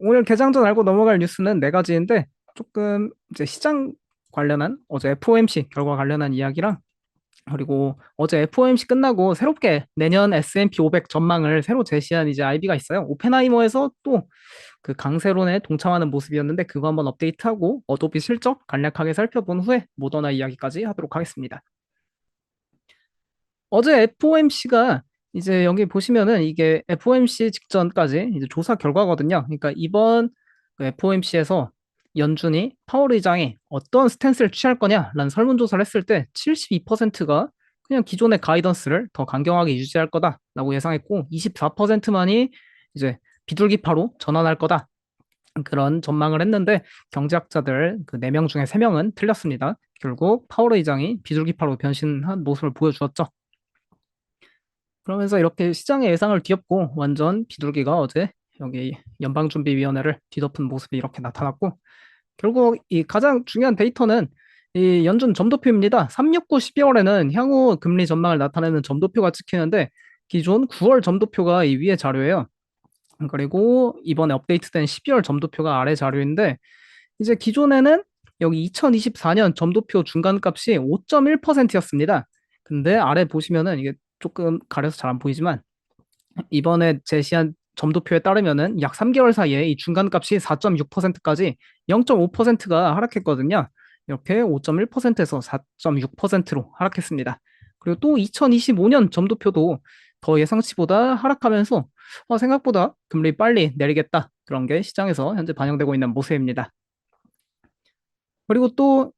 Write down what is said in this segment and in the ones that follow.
오늘 개장 전 알고 넘어갈 뉴스는 네 가지인데 조금 이제 시장 관련한 어제 FOMC 결과 관련한 이야기랑 그리고 어제 FOMC 끝나고 새롭게 내년 S&P 500 전망을 새로 제시한 이제 IB가 있어요. 오펜하이머에서 또 그 강세론에 동참하는 모습이었는데 그거 한번 업데이트하고 어도비 실적 간략하게 살펴본 후에 모더나 이야기까지 하도록 하겠습니다. 어제 FOMC가 이제 여기 보시면은 이게 FOMC 직전까지 이제 조사 결과거든요. 그러니까 이번 FOMC에서 연준이 파월 의장이 어떤 스탠스를 취할 거냐라는 설문조사를 했을 때 72%가 그냥 기존의 가이던스를 더 강경하게 유지할 거다라고 예상했고 24%만이 이제 비둘기파로 전환할 거다. 그런 전망을 했는데 경제학자들 그 4명 중에 3명은 틀렸습니다. 결국 파월 의장이 비둘기파로 변신한 모습을 보여주었죠. 그러면서 이렇게 시장의 예상을 뒤엎고 완전 비둘기가 어제 여기 연방준비위원회를 뒤덮은 모습이 이렇게 나타났고 결국 이 가장 중요한 데이터는 이 연준 점도표입니다. 369 12월에는 향후 금리 전망을 나타내는 점도표가 찍히는데 기존 9월 점도표가 이 위에 자료예요. 그리고 이번에 업데이트된 12월 점도표가 아래 자료인데 이제 기존에는 여기 2024년 점도표 중간값이 5.1%였습니다. 근데 아래 보시면은 이게 조금 가려서 잘 안 보이지만 이번에 제시한 점도표에 따르면은 약 3개월 사이에 이 중간값이 4.6%까지 0.5%가 하락했거든요. 이렇게 5.1%에서 4.6%로 하락했습니다. 그리고 또 2025년 점도표도 더 예상치보다 하락하면서 생각보다 금리 빨리 내리겠다. 그런 게 시장에서 현재 반영되고 있는 모습입니다. 그리고 또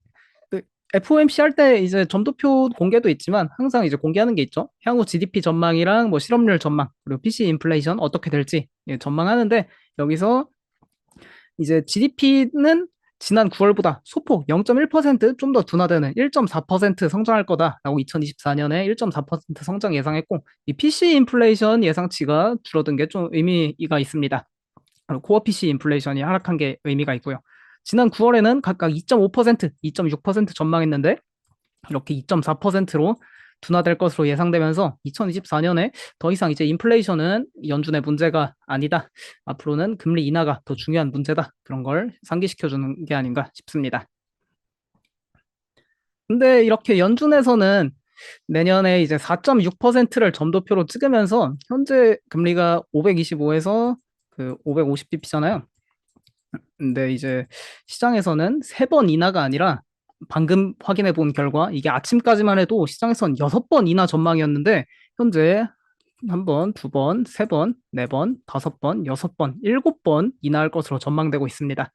그 FOMC 할 때 이제 점도표 공개도 있지만 항상 이제 공개하는 게 있죠. 향후 GDP 전망이랑 뭐 실업률 전망, 그리고 PC 인플레이션 어떻게 될지 전망하는데 여기서 이제 GDP는 지난 9월보다 소폭 0.1%좀 더 둔화되는 1.4% 성장할 거다라고 2024년에 1.4% 성장 예상했고 이 PC 인플레이션 예상치가 줄어든 게 좀 의미가 있습니다. 코어 PC 인플레이션이 하락한 게 의미가 있고요. 지난 9월에는 각각 2.5%, 2.6% 전망했는데 이렇게 2.4%로 둔화될 것으로 예상되면서 2024년에 더 이상 이제 인플레이션은 연준의 문제가 아니다. 앞으로는 금리 인하가 더 중요한 문제다. 그런 걸 상기시켜 주는 게 아닌가 싶습니다. 근데 이렇게 연준에서는 내년에 이제 4.6%를 점도표로 찍으면서 현재 금리가 525에서 그 550bp잖아요. 근데 이제 시장에서는 3번 인하가 아니라 방금 확인해 본 결과 이게 아침까지만 해도 시장에선 6번 인하 전망이었는데 현재 한 번, 두 번, 세 번, 네 번, 다섯 번, 여섯 번, 일곱 번 인하할 것으로 전망되고 있습니다.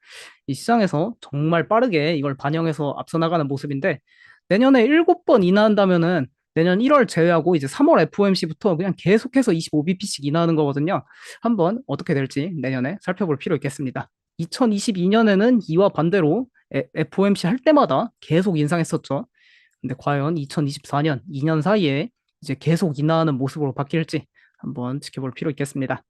이 시장에서 정말 빠르게 이걸 반영해서 앞서 나가는 모습인데 내년에 일곱 번 인하한다면은 내년 1월 제외하고 이제 3월 FOMC부터 그냥 계속해서 25bp씩 인하하는 거거든요. 한번 어떻게 될지 내년에 살펴볼 필요 있겠습니다. 2022년에는 이와 반대로 FOMC 할 때마다 계속 인상했었죠. 근데 과연 2024년 2년 사이에 이제 계속 인하하는 모습으로 바뀔지 한번 지켜볼 필요 있겠습니다.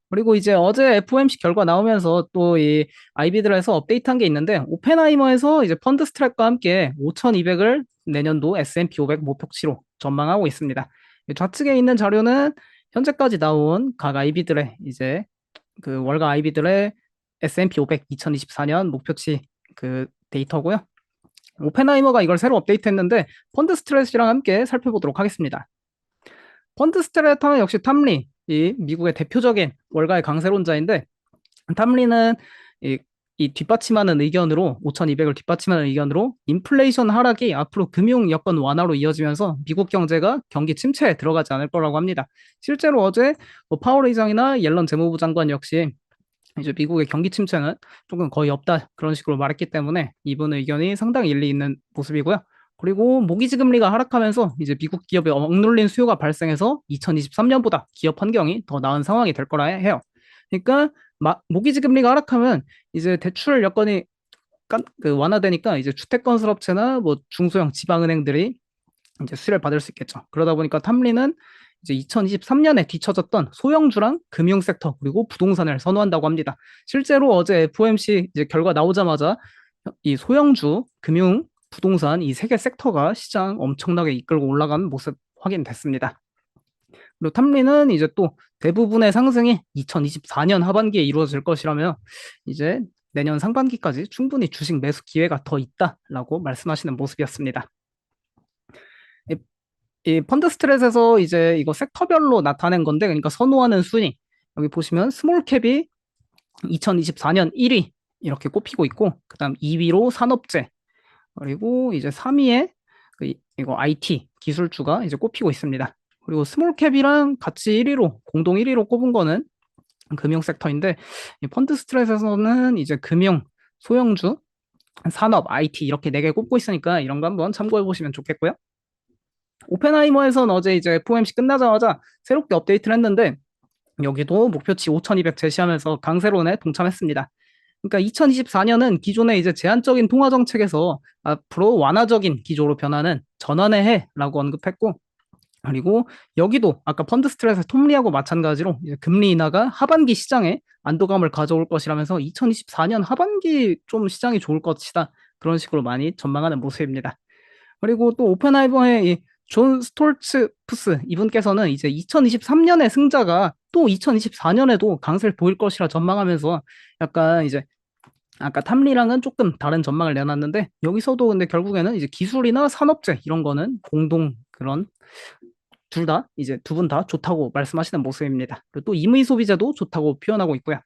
그리고 이제 어제 FOMC 결과 나오면서 또 이 아이비들에서 업데이트한 게 있는데 오펜하이머에서 이제 펀드 스트랩과 함께 5,200을 내년도 S&P 500 목표치로 전망하고 있습니다. 좌측에 있는 자료는 현재까지 나온 각 아이비들의 이제 그 월가 아이비들의 S&P 500 2024년 목표치 그 데이터고요. 오펜하이머가 이걸 새로 업데이트했는데 펀드 스트레이트랑 함께 살펴보도록 하겠습니다. 펀드 스트레이트 하면 역시 탐리, 이 미국의 대표적인 월가의 강세론자인데 탐리는 이, 이 뒷받침하는 의견으로 5,200을 뒷받침하는 의견으로 인플레이션 하락이 앞으로 금융 여건 완화로 이어지면서 미국 경제가 경기 침체에 들어가지 않을 거라고 합니다. 실제로 어제 뭐 파월 의장이나 옐런 재무부 장관 역시 이제 미국의 경기 침체는 조금 거의 없다 그런 식으로 말했기 때문에 이분 의견이 상당히 일리 있는 모습이고요. 그리고 모기지 금리가 하락하면서 이제 미국 기업의 억눌린 수요가 발생해서 2023년보다 기업 환경이 더 나은 상황이 될 거라 해요. 그러니까 모기지 금리가 하락하면 이제 대출 여건이 완화되니까 이제 주택건설업체나 뭐 중소형 지방은행들이 이제 수혜를 받을 수 있겠죠. 그러다 보니까 탐리는 이제 2023년에 뒤처졌던 소형주랑 금융 섹터 그리고 부동산을 선호한다고 합니다. 실제로 어제 FOMC 이제 결과 나오자마자 이 소형주, 금융, 부동산 이 세 개 섹터가 시장 엄청나게 이끌고 올라가는 모습 확인됐습니다. 그리고 탐리는 이제 또 대부분의 상승이 2024년 하반기에 이루어질 것이라며 이제 내년 상반기까지 충분히 주식 매수 기회가 더 있다라고 말씀하시는 모습이었습니다. 이, 이 펀드 스트랫에서 이제 이거 섹터별로 나타낸 건데, 그러니까 선호하는 순위 여기 보시면 스몰캡이 2024년 1위 이렇게 꼽히고 있고, 그다음 2위로 산업재, 그리고 이제 3위에 이거 IT 기술주가 이제 꼽히고 있습니다. 그리고 스몰캡이랑 같이 1위로 공동 1위로 꼽은 거는 금융 섹터인데, 이 펀드 스트레스에서는 이제 금융, 소형주, 산업, IT 이렇게 네 개 꼽고 있으니까 이런 거 한번 참고해 보시면 좋겠고요. 오펜하이머에서는 어제 이제 FOMC 끝나자마자 새롭게 업데이트를 했는데, 여기도 목표치 5,200 제시하면서 강세론에 동참했습니다. 그러니까 2024년은 기존의 이제 제한적인 통화 정책에서 앞으로 완화적인 기조로 변하는 전환의 해라고 언급했고, 그리고 여기도 아까 펀드 스트레스 톱리하고 마찬가지로 이제 금리 인하가 하반기 시장에 안도감을 가져올 것이라면서 2024년 하반기 좀 시장이 좋을 것이다, 그런 식으로 많이 전망하는 모습입니다. 그리고 또 오펜하이머의 이존 스톨츠푸스 이분께서는 이제 2023년의 승자가 또 2024년에도 강세를 보일 것이라 전망하면서 약간 이제 아까 탐리랑은 조금 다른 전망을 내놨는데, 여기서도 근데 결국에는 이제 기술이나 산업재 이런 거는 공동 그런 둘 다 이제 두 분 다 좋다고 말씀하시는 모습입니다. 그리고 또 임의 소비자도 좋다고 표현하고 있고요.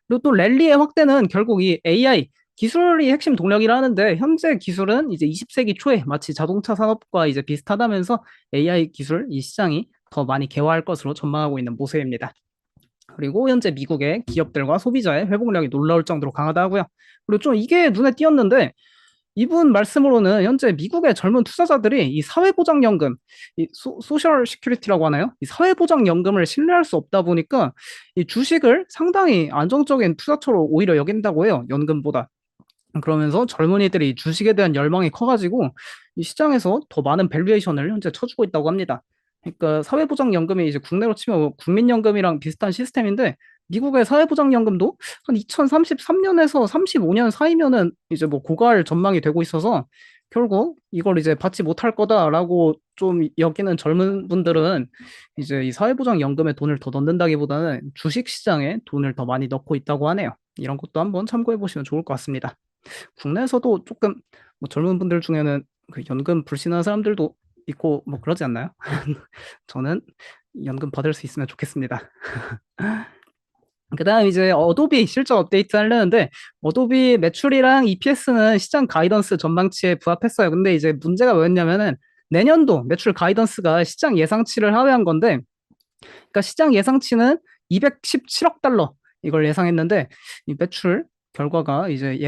그리고 또 랠리의 확대는 결국 이 AI 기술이 핵심 동력이라 하는데, 현재 기술은 이제 20세기 초에 마치 자동차 산업과 이제 비슷하다면서 AI 기술 이 시장이 더 많이 개화할 것으로 전망하고 있는 모습입니다. 그리고 현재 미국의 기업들과 소비자의 회복력이 놀라울 정도로 강하다 하고요. 그리고 좀 이게 눈에 띄었는데, 이분 말씀으로는 현재 미국의 젊은 투자자들이 이 사회보장연금, 이 소셜 시큐리티라고 하나요? 이 사회보장연금을 신뢰할 수 없다 보니까 이 주식을 상당히 안정적인 투자처로 오히려 여긴다고 해요, 연금보다. 그러면서 젊은이들이 주식에 대한 열망이 커가지고 이 시장에서 더 많은 밸류에이션을 현재 쳐주고 있다고 합니다. 그러니까 사회보장연금이 이제 국내로 치면 뭐 국민연금이랑 비슷한 시스템인데, 미국의 사회보장연금도 한 2033년에서 35년 사이면은 이제 뭐 고갈 전망이 되고 있어서 결국 이걸 이제 받지 못할 거다라고 좀 여기는 젊은 분들은 이제 이 사회보장연금에 돈을 더 넣는다기보다는 주식 시장에 돈을 더 많이 넣고 있다고 하네요. 이런 것도 한번 참고해 보시면 좋을 것 같습니다. 국내에서도 조금 뭐 젊은 분들 중에는 그 연금 불신하는 사람들도 있고 뭐 그러지 않나요? 저는 연금 받을 수 있으면 좋겠습니다. 그다음 이제 어도비 실적 업데이트 하려는데, 어도비 매출이랑 EPS는 시장 가이던스 전망치에 부합했어요. 근데 이제 문제가 뭐였냐면은 내년도 매출 가이던스가 시장 예상치를 하회한 건데, 그러니까 시장 예상치는 217억 달러 이걸 예상했는데, 이 매출 결과가 이제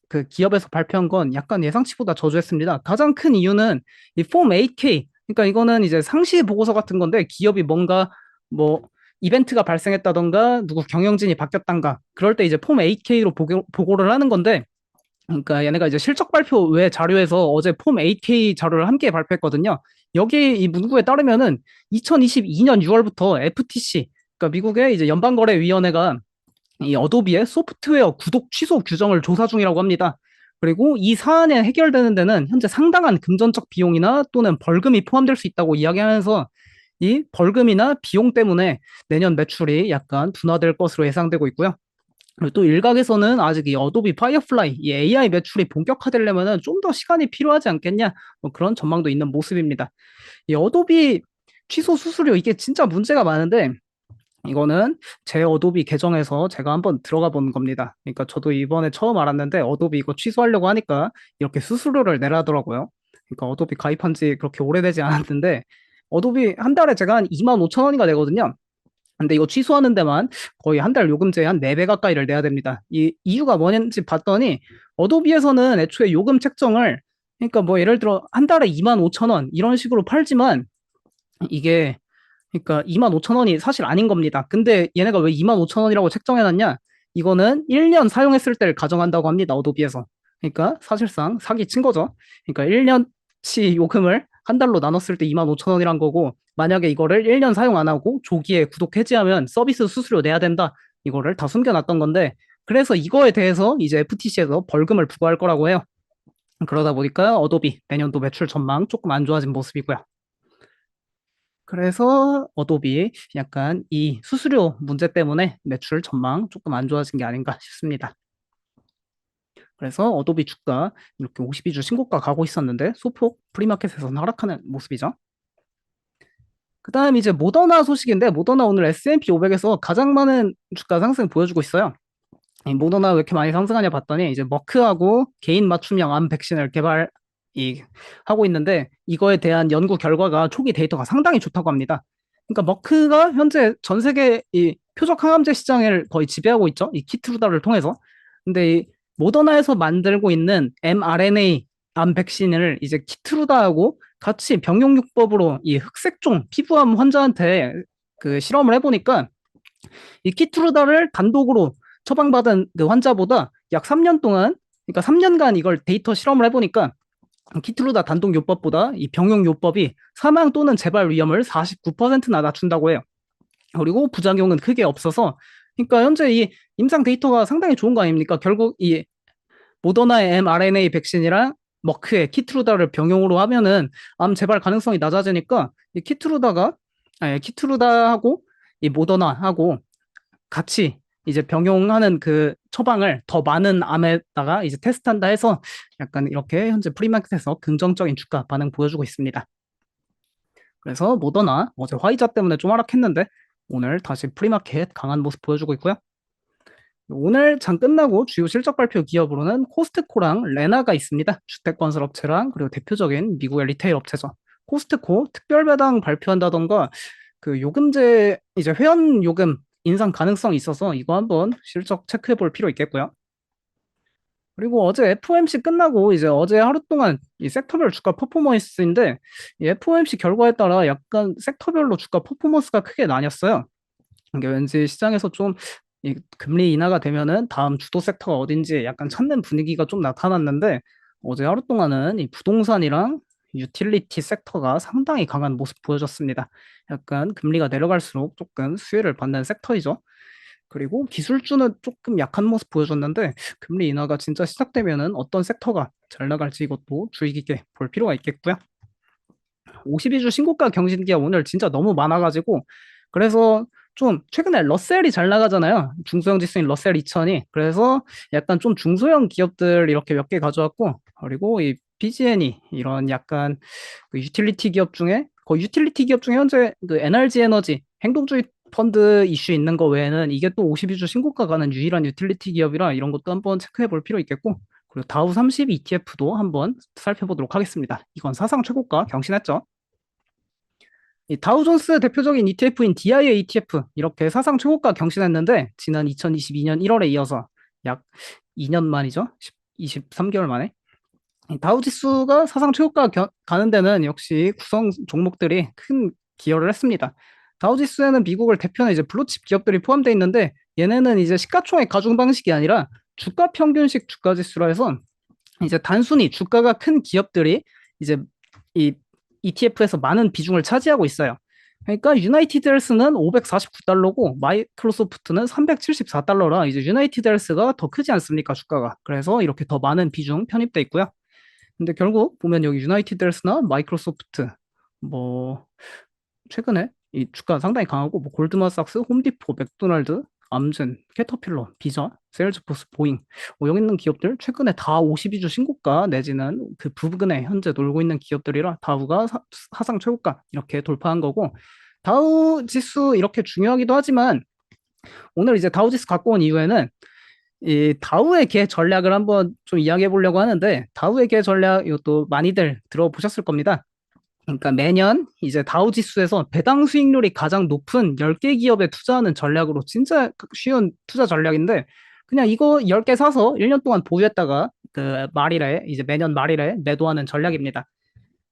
그 기업에서 발표한 건 약간 예상치보다 저조했습니다. 가장 큰 이유는 이 폼 8K, 그러니까 이거는 이제 상시 보고서 같은 건데, 기업이 뭔가 뭐 이벤트가 발생했다던가 누구 경영진이 바뀌었단가 그럴 때 이제 폼 8K로 보고를 하는 건데, 그러니까 얘네가 이제 실적 발표 외 자료에서 어제 폼 8K 자료를 함께 발표했거든요. 여기 이 문구에 따르면은 2022년 6월부터 FTC, 그러니까 미국의 이제 연방거래위원회가 이 어도비의 소프트웨어 구독 취소 규정을 조사 중이라고 합니다. 그리고 이 사안에 해결되는 데는 현재 상당한 금전적 비용이나 또는 벌금이 포함될 수 있다고 이야기하면서 이 벌금이나 비용 때문에 내년 매출이 약간 둔화될 것으로 예상되고 있고요. 그리고 또 일각에서는 아직 이 어도비 파이어플라이 이 AI 매출이 본격화되려면 좀 더 시간이 필요하지 않겠냐, 뭐 그런 전망도 있는 모습입니다. 이 어도비 취소 수수료 이게 진짜 문제가 많은데, 이거는 제 어도비 계정에서 제가 한번 들어가 본 겁니다. 그러니까 저도 이번에 처음 알았는데 어도비 이거 취소하려고 하니까 이렇게 수수료를 내라더라고요. 그러니까 어도비 가입한 지 그렇게 오래되지 않았는데, 어도비 한 달에 제가 한 2만 5천 원인가 내거든요. 근데 이거 취소하는 데만 거의 한 달 요금제 한 4배 가까이를 내야 됩니다. 이 이유가 뭐냐지 봤더니, 어도비에서는 애초에 요금 책정을, 그러니까 뭐 예를 들어 한 달에 2만 5천 원 이런 식으로 팔지만, 이게 그러니까 2만 5천 원이 사실 아닌 겁니다. 근데 얘네가 왜 2만 5천 원이라고 책정해놨냐? 이거는 1년 사용했을 때를 가정한다고 합니다, 어도비에서. 그러니까 사실상 사기 친 거죠. 그러니까 1년치 요금을 한 달로 나눴을 때 2만 5천 원이란 거고, 만약에 이거를 1년 사용 안 하고 조기에 구독 해지하면 서비스 수수료 내야 된다, 이거를 다 숨겨놨던 건데, 그래서 이거에 대해서 이제 FTC에서 벌금을 부과할 거라고 해요. 그러다 보니까 어도비 내년도 매출 전망 조금 안 좋아진 모습이고요. 그래서 어도비 약간 이 수수료 문제 때문에 매출 전망 조금 안 좋아진 게 아닌가 싶습니다. 그래서 어도비 주가 이렇게 52주 신고가 가고 있었는데 소폭 프리마켓에서는 하락하는 모습이죠. 그다음 이제 모더나 소식인데 모더나 오늘 S&P 500에서 가장 많은 주가 상승 보여주고 있어요. 이 모더나 왜 이렇게 많이 상승하냐 봤더니 이제 머크하고 개인 맞춤형 암 백신을 하고 있는데 이거에 대한 연구 결과가 초기 데이터가 상당히 좋다고 합니다. 그러니까 머크가 현재 전 세계 이 표적 항암제 시장을 거의 지배하고 있죠. 이 키트루다를 통해서. 근데 이 모더나에서 만들고 있는 mRNA 암 백신을 이제 키트루다하고 같이 병용요법으로 이 흑색종 피부암 환자한테 그 실험을 해보니까 이 키트루다를 단독으로 처방받은 그 환자보다 약 3년 동안, 그러니까 3년간 이걸 데이터 실험을 해보니까 키트루다 단독 요법보다 이 병용 요법이 사망 또는 재발 위험을 49%나 낮춘다고 해요. 그리고 부작용은 크게 없어서, 그러니까 현재 이 임상 데이터가 상당히 좋은 거 아닙니까? 결국 이 모더나의 mRNA 백신이랑 머크의 키트루다를 병용으로 하면은 암 재발 가능성이 낮아지니까 이 키트루다하고 이 모더나하고 같이 이제 병용하는 그 처방을 더 많은 암에다가 이제 테스트한다 해서 약간 이렇게 현재 프리마켓에서 긍정적인 주가 반응 보여주고 있습니다. 그래서 모더나 어제 화이자 때문에 좀 하락했는데 오늘 다시 프리마켓 강한 모습 보여주고 있고요. 오늘 장 끝나고 주요 실적 발표 기업으로는 코스트코랑 레나가 있습니다. 주택건설 업체랑 그리고 대표적인 미국의 리테일 업체죠. 코스트코 특별 배당 발표한다던가 그 요금제 이제 회원 요금 인상 가능성이 있어서 이거 한번 실적 체크해 볼 필요 있겠고요. 그리고 어제 FOMC 끝나고 이제 어제 하루 동안 이 섹터별 주가 퍼포먼스인데 이 FOMC 결과에 따라 약간 섹터별로 주가 퍼포먼스가 크게 나뉘었어요. 이게 왠지 시장에서 좀 이 금리 인하가 되면은 다음 주도 섹터가 어딘지 약간 찾는 분위기가 좀 나타났는데 어제 하루 동안은 이 부동산이랑 유틸리티 섹터가 상당히 강한 모습 보여줬습니다. 약간 금리가 내려갈수록 조금 수혜를 받는 섹터이죠. 그리고 기술주는 조금 약한 모습 보여줬는데 금리 인하가 진짜 시작되면은 어떤 섹터가 잘 나갈지 이것도 주의 깊게 볼 필요가 있겠고요. 52주 신고가 경신기가 오늘 진짜 너무 많아가지고 그래서 좀 최근에 러셀이 잘 나가잖아요. 중소형 지수인 러셀 2000이. 그래서 약간 좀 중소형 기업들 이렇게 몇 개 가져왔고 그리고 이 BGN이 이런 약간 그 유틸리티 기업 중에 그 유틸리티 기업 중에 현재 그 NRG 에너지 행동주의 펀드 이슈 있는 거 외에는 이게 또 52주 신고가 가는 유일한 유틸리티 기업이라 이런 것도 한번 체크해 볼 필요 있겠고 그리고 다우 30 ETF도 한번 살펴보도록 하겠습니다. 이건 사상 최고가 경신했죠. 이 다우존스 대표적인 ETF인 DIA ETF 이렇게 사상 최고가 경신했는데 지난 2022년 1월에 이어서 약 2년 만이죠. 23개월 만에 이 다우 지수가 사상 최고가 가는 데는 역시 구성 종목들이 큰 기여를 했습니다. 다우 지수에는 미국을 대표하는 이제 블루칩 기업들이 포함되어 있는데 얘네는 이제 시가총액 가중 방식이 아니라 주가 평균식 주가 지수라 해서 이제 단순히 주가가 큰 기업들이 이제 이 ETF에서 많은 비중을 차지하고 있어요. 그러니까 유나이티드 헬스는 549달러고 마이크로소프트는 374달러라 이제 유나이티드 헬스가 더 크지 않습니까 주가가. 그래서 이렇게 더 많은 비중 편입돼 있고요. 근데 결국 보면 여기 유나이티드 헬스나 마이크로소프트 뭐 최근에 이 주가 상당히 강하고 뭐 골드만삭스, 홈디포, 맥도날드, 암튼, 캐터필러, 비자, 세일즈포스, 보잉 여기 있는 기업들 최근에 다 52주 신고가 내지는 그 부근에 현재 놀고 있는 기업들이라 다우가 사상 최고가 이렇게 돌파한 거고 다우 지수 이렇게 중요하기도 하지만 오늘 이제 다우 지수 갖고 온 이유에는 이 다우의 개 전략을 한번 좀 이야기해 보려고 하는데 다우의 개 전략 이것도 많이들 들어보셨을 겁니다. 그러니까 매년 이제 다우 지수에서 배당 수익률이 가장 높은 10개 기업에 투자하는 전략으로 진짜 쉬운 투자 전략인데 그냥 이거 10개 사서 1년 동안 보유했다가 그 말일에 이제 매년 말일에 매도하는 전략입니다.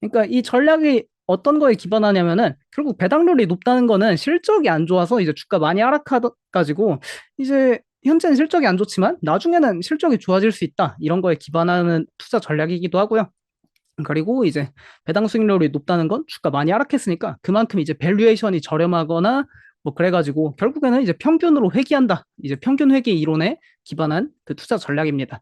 그러니까 이 전략이 어떤 거에 기반하냐면은 결국 배당률이 높다는 거는 실적이 안 좋아서 이제 주가 많이 하락해가지고 이제 현재는 실적이 안 좋지만 나중에는 실적이 좋아질 수 있다 이런 거에 기반하는 투자 전략이기도 하고요. 그리고 이제 배당 수익률이 높다는 건 주가 많이 하락했으니까 그만큼 이제 밸류에이션이 저렴하거나 뭐 그래가지고 결국에는 이제 평균으로 회귀한다. 이제 평균 회귀 이론에 기반한 그 투자 전략입니다.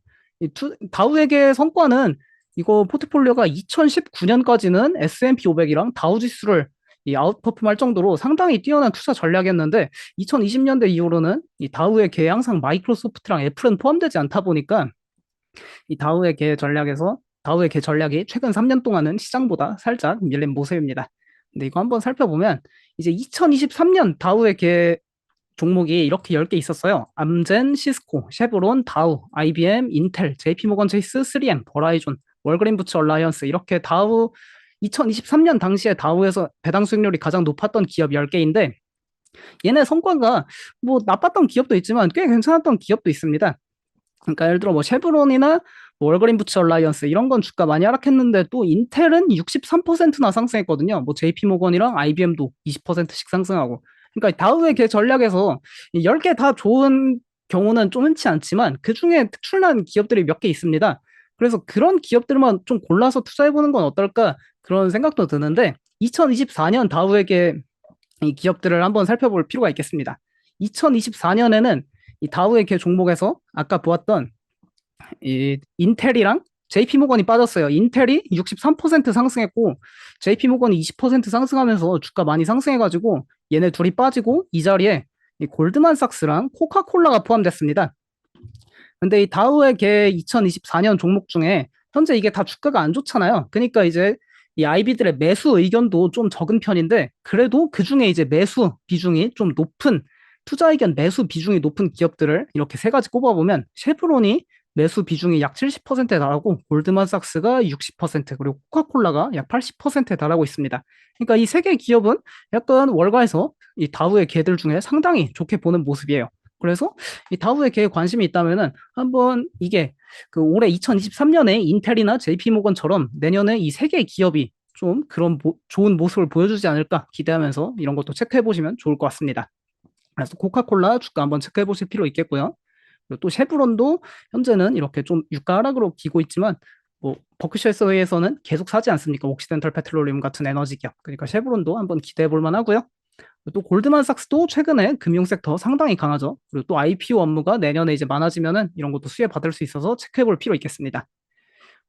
다우에게 성과는 이거 포트폴리오가 2019년까지는 S&P 500이랑 다우 지수를 이 아웃퍼폼할 정도로 상당히 뛰어난 투자 전략이었는데 2020년대 이후로는 이 다우의 계에 항상 마이크로소프트랑 애플은 포함되지 않다 보니까 이 다우의 계 전략이 최근 3년 동안은 시장보다 살짝 밀린 모습입니다. 근데 이거 한번 살펴보면 이제 2023년 다우의 계 종목이 이렇게 10개 있었어요. 암젠, 시스코, 쉐브론, 다우, IBM, 인텔, JP모건 체이스, 3M, 버라이존, 월그린 부츠 얼라이언스 이렇게 다우 2023년 당시에 다우에서 배당 수익률이 가장 높았던 기업 10개인데 얘네 성과가 뭐 나빴던 기업도 있지만 꽤 괜찮았던 기업도 있습니다. 그러니까 예를 들어 뭐 쉐브론이나 뭐 월그린 부츠 얼라이언스 이런 건 주가 많이 하락했는데 또 인텔은 63%나 상승했거든요. 뭐 JP 모건이랑 IBM도 20%씩 상승하고. 그러니까 다우의 개 전략에서 10개 다 좋은 경우는 좀 흔치 않지만 그중에 특출난 기업들이 몇 개 있습니다. 그래서 그런 기업들만 좀 골라서 투자해보는 건 어떨까 그런 생각도 드는데 2024년 다우에게 이 기업들을 한번 살펴볼 필요가 있겠습니다. 2024년에는 이 다우의 개 종목에서 아까 보았던 이 인텔이랑 JP모건이 빠졌어요. 인텔이 63% 상승했고 JP모건이 20% 상승하면서 주가 많이 상승해가지고 얘네 둘이 빠지고 이 자리에 이 골드만삭스랑 코카콜라가 포함됐습니다. 근데 이 다우의 개 2024년 종목 중에 현재 이게 다 주가가 안 좋잖아요. 그러니까 이제 이 IB들의 매수 의견도 좀 적은 편인데 그래도 그중에 이제 매수 비중이 좀 높은 투자 의견 매수 비중이 높은 기업들을 이렇게 세 가지 꼽아보면 쉐브론이 매수 비중이 약 70%에 달하고 골드만삭스가 60% 그리고 코카콜라가 약 80%에 달하고 있습니다. 그러니까 이 세 개 기업은 약간 월가에서 이 다우의 개들 중에 상당히 좋게 보는 모습이에요. 그래서 이 다우의 개에 관심이 있다면은 한번 이게 그 올해 2023년에 인텔이나 JP모건처럼 내년에 이 세 개의 기업이 좀 그런 좋은 모습을 보여주지 않을까 기대하면서 이런 것도 체크해 보시면 좋을 것 같습니다. 그래서 코카콜라 주가 한번 체크해 보실 필요 있겠고요. 그리고 또 쉐브론도 현재는 이렇게 좀 유가 하락으로 기고 있지만 뭐 버크셔 해서웨이에서는 계속 사지 않습니까? 옥시덴탈 페트롤리움 같은 에너지 기업. 그러니까 쉐브론도 한번 기대해 볼 만하고요. 또 골드만삭스도 최근에 금융 섹터 상당히 강하죠. 그리고 또 IPO 업무가 내년에 이제 많아지면은 이런 것도 수혜 받을 수 있어서 체크해 볼 필요 있겠습니다.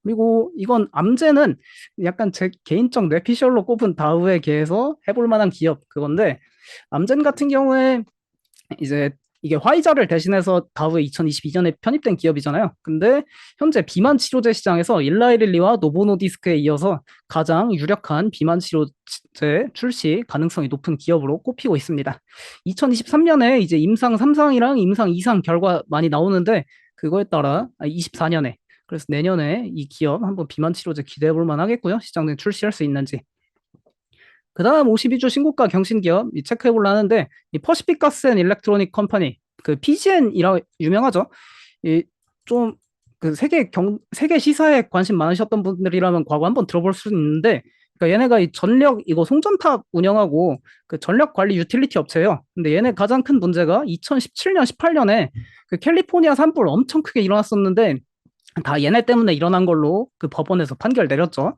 그리고 이건 암제는 약간 제 개인적 뇌피셜로 꼽은 다우에 계해서 해볼 만한 기업 그건데 암젠 같은 경우에 이제 이게 화이자를 대신해서 다우에 2022년에 편입된 기업이잖아요. 근데 현재 비만 치료제 시장에서 일라이릴리와 노보노디스크에 이어서 가장 유력한 비만 치료제 출시 가능성이 높은 기업으로 꼽히고 있습니다. 2023년에 이제 임상 3상이랑 임상 2상 결과 많이 나오는데 그거에 따라 24년에 그래서 내년에 이 기업 한번 비만 치료제 기대해 볼 만하겠고요. 시장에 출시할 수 있는지. 그 다음 52주 신고가 경신기업 체크해 보려 하는데 이 퍼시픽 가스 앤 일렉트로닉 컴퍼니 그 PGN이라 유명하죠. 이 좀 그 세계 시사에 관심 많으셨던 분들이라면 과거 한번 들어볼 수 있는데 그러니까 얘네가 이 전력 이거 송전탑 운영하고 그 전력 관리 유틸리티 업체예요. 근데 얘네 가장 큰 문제가 2017년 18년에 그 캘리포니아 산불 엄청 크게 일어났었는데 다 얘네 때문에 일어난 걸로 그 법원에서 판결 내렸죠.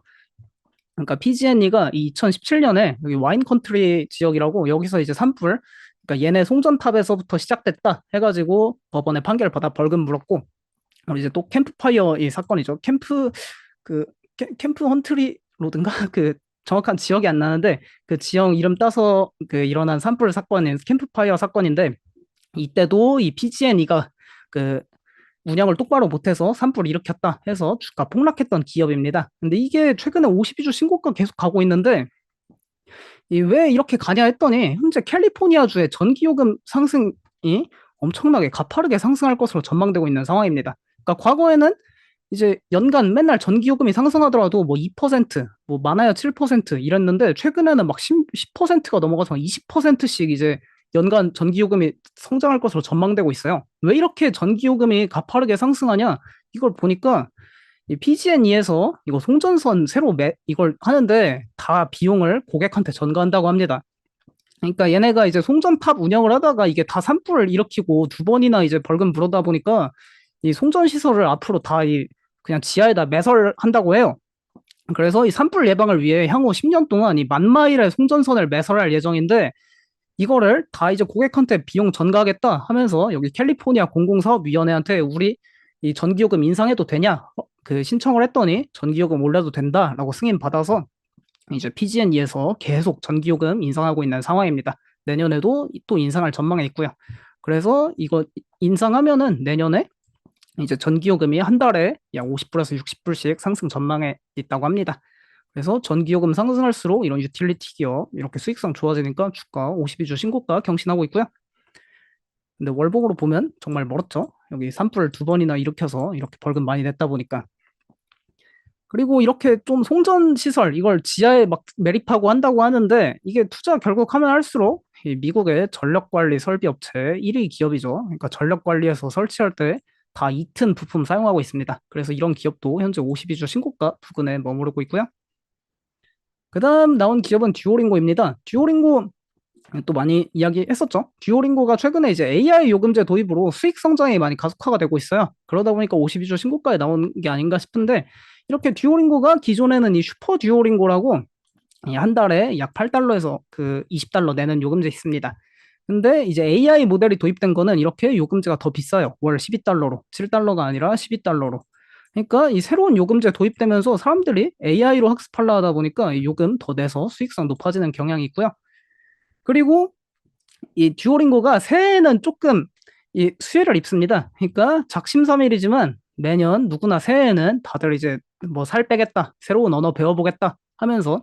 그러니까 PG&E가 2017년에 여기 와인 컨트리 지역이라고 여기서 이제 산불, 그러니까 얘네 송전탑에서부터 시작됐다 해가지고 법원에 판결 받아 벌금 물었고, 그리고 이제 또 캠프파이어 이 사건이죠. 그 캠프 헌트리 로드인가 그 정확한 지역이 안 나는데 그 지역 이름 따서 그 일어난 산불 사건인 캠프파이어 사건인데 이때도 이 PG&E가 그 운영을 똑바로 못해서 산불을 일으켰다 해서 주가 폭락했던 기업입니다. 근데 이게 최근에 52주 신고가 계속 가고 있는데 왜 이렇게 가냐 했더니 현재 캘리포니아주의 전기요금 상승이 엄청나게 가파르게 상승할 것으로 전망되고 있는 상황입니다. 그러니까 과거에는 이제 연간 맨날 전기요금이 상승하더라도 뭐 2%, 뭐 많아야 7% 이랬는데 최근에는 막 10%가 넘어가서 20%씩 이제 연간 전기요금이 성장할 것으로 전망되고 있어요. 왜 이렇게 전기요금이 가파르게 상승하냐? 이걸 보니까 이 PG&E에서 이거 송전선 새로 이걸 하는데 다 비용을 고객한테 전가한다고 합니다. 그러니까 얘네가 이제 송전탑 운영을 하다가 이게 다 산불을 일으키고 두 번이나 이제 벌금 물어다 보니까 이 송전 시설을 앞으로 다 그냥 지하에다 매설한다고 해요. 그래서 이 산불 예방을 위해 향후 10년 동안 이 10,000마일의 송전선을 매설할 예정인데 이거를 다 이제 고객한테 비용 전가하겠다 하면서 여기 캘리포니아 공공사업위원회한테 우리 이 전기요금 인상해도 되냐? 그 신청을 했더니 전기요금 올려도 된다라고 승인 받아서 이제 PG&E에서 계속 전기요금 인상하고 있는 상황입니다. 내년에도 또 인상할 전망에 있고요. 그래서 이거 인상하면은 내년에 이제 전기요금이 한 달에 약 50불에서 60불씩 상승 전망에 있다고 합니다. 그래서 전기요금 상승할수록 이런 유틸리티 기업 이렇게 수익성 좋아지니까 주가 52주 신고가 경신하고 있고요. 근데 월봉으로 보면 정말 멀었죠. 여기 산불 두 번이나 일으켜서 이렇게 벌금 많이 냈다 보니까. 그리고 이렇게 좀 송전 시설 이걸 지하에 막 매립하고 한다고 하는데 이게 투자 결국 하면 할수록 이 미국의 전력 관리 설비 업체 1위 기업이죠. 그러니까 전력 관리에서 설치할 때 다 이튼 부품 사용하고 있습니다. 그래서 이런 기업도 현재 52주 신고가 부근에 머무르고 있고요. 그다음 나온 기업은 듀오링고입니다. 듀오링고 또 많이 이야기했었죠. 듀오링고가 최근에 이제 AI 요금제 도입으로 수익 성장이 많이 가속화가 되고 있어요. 그러다 보니까 52주 신고가에 나온 게 아닌가 싶은데 이렇게 듀오링고가 기존에는 이 슈퍼 듀오링고라고 한 달에 약 8달러에서 그 20달러 내는 요금제 있습니다. 근데 이제 AI 모델이 도입된 거는 이렇게 요금제가 더 비싸요. 월 12달러로. 7달러가 아니라 12달러로. 그러니까 이 새로운 요금제 도입되면서 사람들이 AI로 학습하려 하다 보니까 이 요금 더 내서 수익성 높아지는 경향이 있고요. 그리고 이 듀오링고가 새해에는 조금 이 수혜를 입습니다. 그러니까 작심삼일이지만 매년 누구나 새해에는 다들 이제 뭐 살 빼겠다, 새로운 언어 배워보겠다 하면서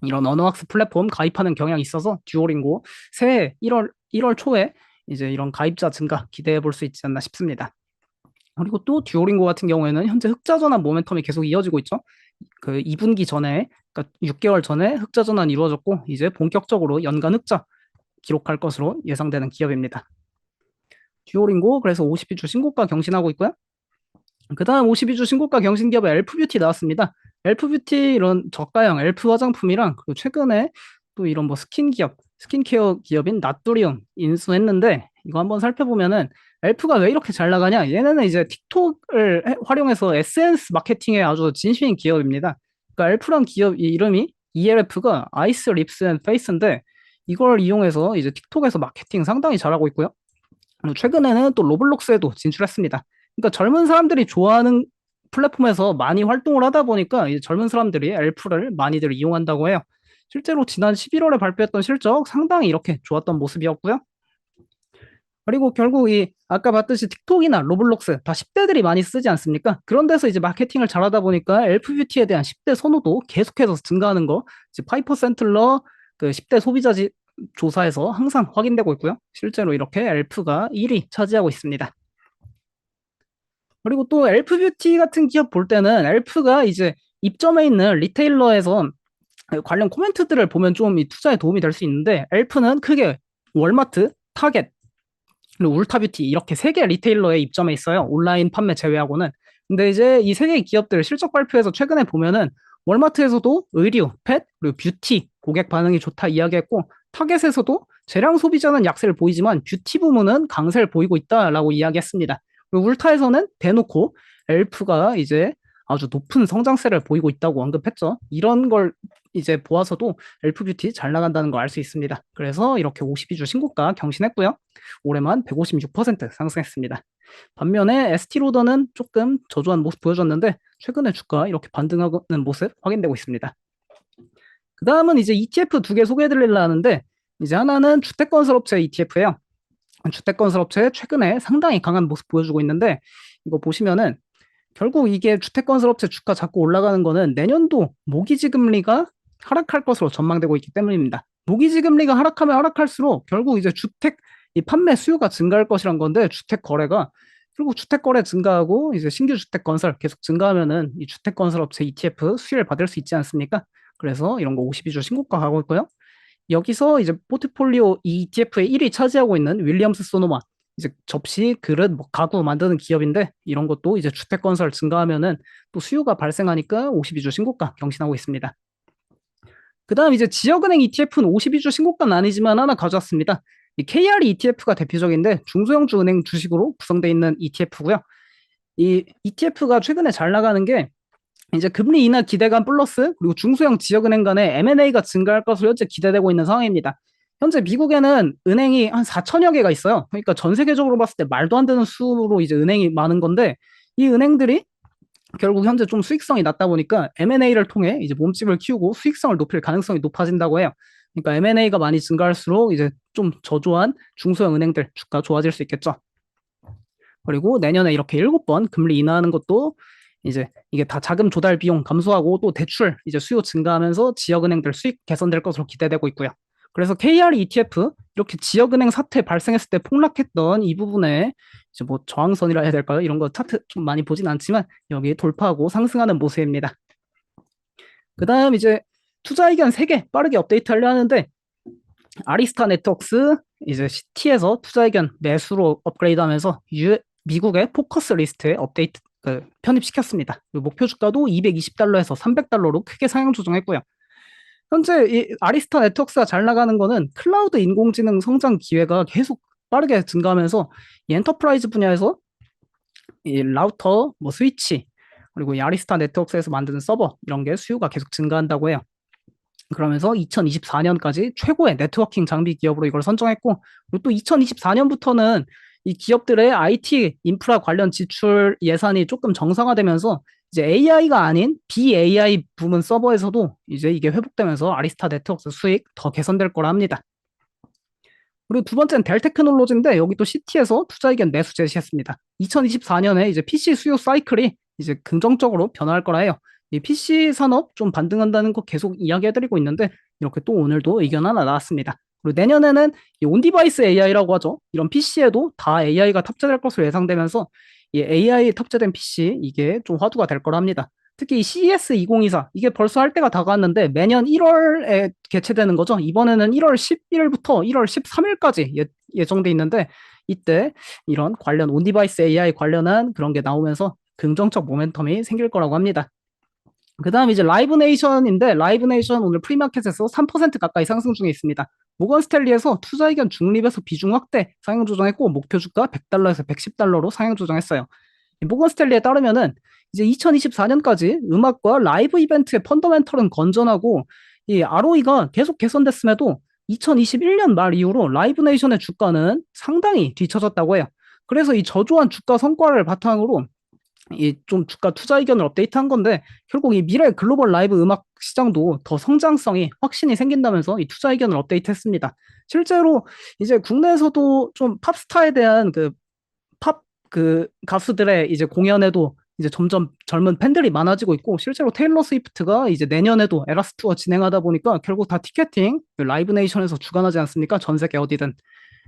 이런 언어학습 플랫폼 가입하는 경향이 있어서 듀오링고 새해 1월 초에 이제 이런 가입자 증가 기대해 볼 수 있지 않나 싶습니다. 그리고 또 듀오링고 같은 경우에는 현재 흑자 전환 모멘텀이 계속 이어지고 있죠. 그 2분기 전에, 그러니까 6개월 전에 흑자 전환이 이루어졌고 이제 본격적으로 연간 흑자 기록할 것으로 예상되는 기업입니다. 듀오링고 그래서 52주 신고가 경신하고 있고요. 그 다음 52주 신고가 경신 기업의 엘프뷰티 나왔습니다. 엘프뷰티 이런 저가형 엘프 화장품이랑 그리고 최근에 또 이런 뭐 스킨 기업, 스킨케어 기업인 나뚜리움 인수했는데 이거 한번 살펴보면은 엘프가 왜 이렇게 잘 나가냐? 얘네는 이제 틱톡을 활용해서 SNS 마케팅에 아주 진심인 기업입니다. 그러니까 엘프란 기업 이름이 ELF가 아이스 립스 앤 페이스인데 이걸 이용해서 이제 틱톡에서 마케팅 상당히 잘하고 있고요. 최근에는 또 로블록스에도 진출했습니다. 그러니까 젊은 사람들이 좋아하는 플랫폼에서 많이 활동을 하다 보니까 이제 젊은 사람들이 엘프를 많이들 이용한다고 해요. 실제로 지난 11월에 발표했던 실적 상당히 이렇게 좋았던 모습이었고요. 그리고 결국 이 아까 봤듯이 틱톡이나 로블록스 다 10대들이 많이 쓰지 않습니까? 그런 데서 이제 마케팅을 잘하다 보니까 엘프 뷰티에 대한 10대 선호도 계속해서 증가하는 거 이제 파이퍼 센틀러 그 10대 소비자 조사에서 항상 확인되고 있고요. 실제로 이렇게 엘프가 1위 차지하고 있습니다. 그리고 또 엘프 뷰티 같은 기업 볼 때는 엘프가 이제 입점해 있는 리테일러에서 관련 코멘트들을 보면 좀 이 투자에 도움이 될 수 있는데 엘프는 크게 월마트, 타겟, 그리고 울타뷰티 이렇게 세 개 리테일러에 입점해 있어요. 온라인 판매 제외하고는. 근데 이제 이 세 개 기업들 실적 발표에서 최근에 보면은 월마트에서도 의류, 펫, 그리고 뷰티 고객 반응이 좋다 이야기했고 타겟에서도 재량 소비자는 약세를 보이지만 뷰티 부문은 강세를 보이고 있다라고 이야기했습니다. 그리고 울타에서는 대놓고 엘프가 이제 아주 높은 성장세를 보이고 있다고 언급했죠. 이런 걸 이제 보아서도 엘프 뷰티 잘 나간다는 걸 알 수 있습니다. 그래서 이렇게 52주 신고가 경신했고요. 올해만 156% 상승했습니다. 반면에 에스티로더는 조금 저조한 모습 보여줬는데 최근에 주가 이렇게 반등하는 모습 확인되고 있습니다. 그 다음은 이제 ETF 두 개 소개해드리려 하는데 이제 하나는 주택건설업체 ETF예요. 주택건설업체 최근에 상당히 강한 모습 보여주고 있는데 이거 보시면은 결국 이게 주택건설업체 주가 자꾸 올라가는 거는 내년도 모기지금리가 하락할 것으로 전망되고 있기 때문입니다. 모기지금리가 하락하면 하락할수록 결국 이제 주택 이 판매 수요가 증가할 것이란 건데 주택 거래가 결국 주택 거래 증가하고 이제 신규 주택 건설 계속 증가하면은 이 주택 건설 업체 ETF 수혜를 받을 수 있지 않습니까? 그래서 이런 거 52주 신고가 가고 있고요. 여기서 이제 포트폴리오 ETF의 1위 차지하고 있는 윌리엄스 소노마 이제 접시, 그릇, 뭐 가구 만드는 기업인데 이런 것도 이제 주택 건설 증가하면은 또 수요가 발생하니까 52주 신고가 경신하고 있습니다. 그다음 이제 지역은행 ETF는 52주 신고가는 아니지만 하나 가져왔습니다. 이 KR ETF가 대표적인데 중소형주 은행 주식으로 구성되어 있는 ETF고요. 이 ETF가 최근에 잘 나가는 게 이제 금리 인하 기대감 플러스 그리고 중소형 지역은행 간의 M&A가 증가할 것으로 현재 기대되고 있는 상황입니다. 현재 미국에는 은행이 한 4천여 개가 있어요. 그러니까 전 세계적으로 봤을 때 말도 안 되는 수로 이제 은행이 많은 건데 이 은행들이 결국 현재 좀 수익성이 낮다 보니까 M&A를 통해 이제 몸집을 키우고 수익성을 높일 가능성이 높아진다고 해요. 그러니까 M&A가 많이 증가할수록 이제 좀 저조한 중소형 은행들 주가 좋아질 수 있겠죠. 그리고 내년에 이렇게 7번 금리 인하하는 것도 이제 이게 다 자금 조달 비용 감소하고 또 대출 이제 수요 증가하면서 지역은행들 수익 개선될 것으로 기대되고 있고요. 그래서 KR ETF 이렇게 지역은행 사태 발생했을 때 폭락했던 이 부분에 이제 뭐 저항선이라 해야 될까요? 이런 거 차트 좀 많이 보진 않지만 여기 돌파하고 상승하는 모습입니다. 그다음 이제 투자 의견 3개 빠르게 업데이트 하려 하는데 아리스타 네트워크스 이제 CT에서 투자 의견 매수로 업그레이드하면서 미국의 포커스 리스트에 업데이트 편입시켰습니다. 목표 주가도 220달러에서 300달러로 크게 상향 조정했고요. 현재 이 아리스타 네트워크스가 잘 나가는 거는 클라우드 인공지능 성장 기회가 계속 빠르게 증가하면서 이 엔터프라이즈 분야에서 이 라우터, 뭐 스위치, 그리고 이 아리스타 네트워크스에서 만드는 서버 이런 게 수요가 계속 증가한다고 해요. 그러면서 2024년까지 최고의 네트워킹 장비 기업으로 이걸 선정했고, 그리고 또 2024년부터는 이 기업들의 IT 인프라 관련 지출 예산이 조금 정상화되면서 이제 AI가 아닌 BAI 부문 서버에서도 이제 이게 회복되면서 아리스타 네트워크 수익 더 개선될 거라 합니다. 그리고 두 번째는 델 테크놀로지인데 여기 또 CT에서 투자 의견 매수 제시했습니다. 2024년에 이제 PC 수요 사이클이 이제 긍정적으로 변화할 거라 해요. 이 PC 산업 좀 반등한다는 거 계속 이야기해드리고 있는데 이렇게 또 오늘도 의견 하나 나왔습니다. 그리고 내년에는 이 온디바이스 AI라고 하죠. 이런 PC에도 다 AI가 탑재될 것으로 예상되면서 이 AI 탑재된 PC 이게 좀 화두가 될 거라 합니다. 특히 이 CES 2024 이게 벌써 할 때가 다가왔는데 매년 1월에 개최되는 거죠. 이번에는 1월 11일부터 1월 13일까지 예정돼 있는데 이때 이런 관련 온디바이스 AI 관련한 그런 게 나오면서 긍정적 모멘텀이 생길 거라고 합니다. 그 다음 이제 라이브 네이션인데 라이브 네이션 오늘 프리마켓에서 3% 가까이 상승 중에 있습니다. 모건 스탠리에서 투자 의견 중립에서 비중 확대 상향 조정했고 목표 주가 100달러에서 110달러로 상향 조정했어요. 모건 스탠리에 따르면은 이제 2024년까지 음악과 라이브 이벤트의 펀더멘털은 건전하고 이 ROE가 계속 개선됐음에도 2021년 말 이후로 라이브 네이션의 주가는 상당히 뒤처졌다고 해요. 그래서 이 저조한 주가 성과를 바탕으로 이 좀 주가 투자 의견을 업데이트한 건데 결국 이 미래 글로벌 라이브 음악 시장도 더 성장성이 확신이 생긴다면서 이 투자 의견을 업데이트했습니다. 실제로 이제 국내에서도 좀 팝스타에 대한 팝 가수들의 이제 공연에도 이제 점점 젊은 팬들이 많아지고 있고 실제로 테일러 스위프트가 이제 내년에도 에라스 투어 진행하다 보니까 결국 다 티켓팅 라이브 네이션에서 주관하지 않습니까? 전 세계 어디든.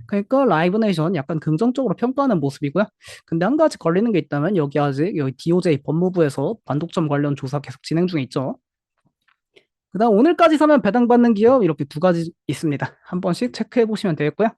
그러니까 라이브 네이션 약간 긍정적으로 평가하는 모습이고요. 근데 한 가지 걸리는 게 있다면 여기 아직 여기 DOJ 법무부에서 반독점 관련 조사 계속 진행 중에 있죠. 그다음 오늘까지 사면 배당받는 기업 이렇게 두 가지 있습니다. 한 번씩 체크해 보시면 되겠고요.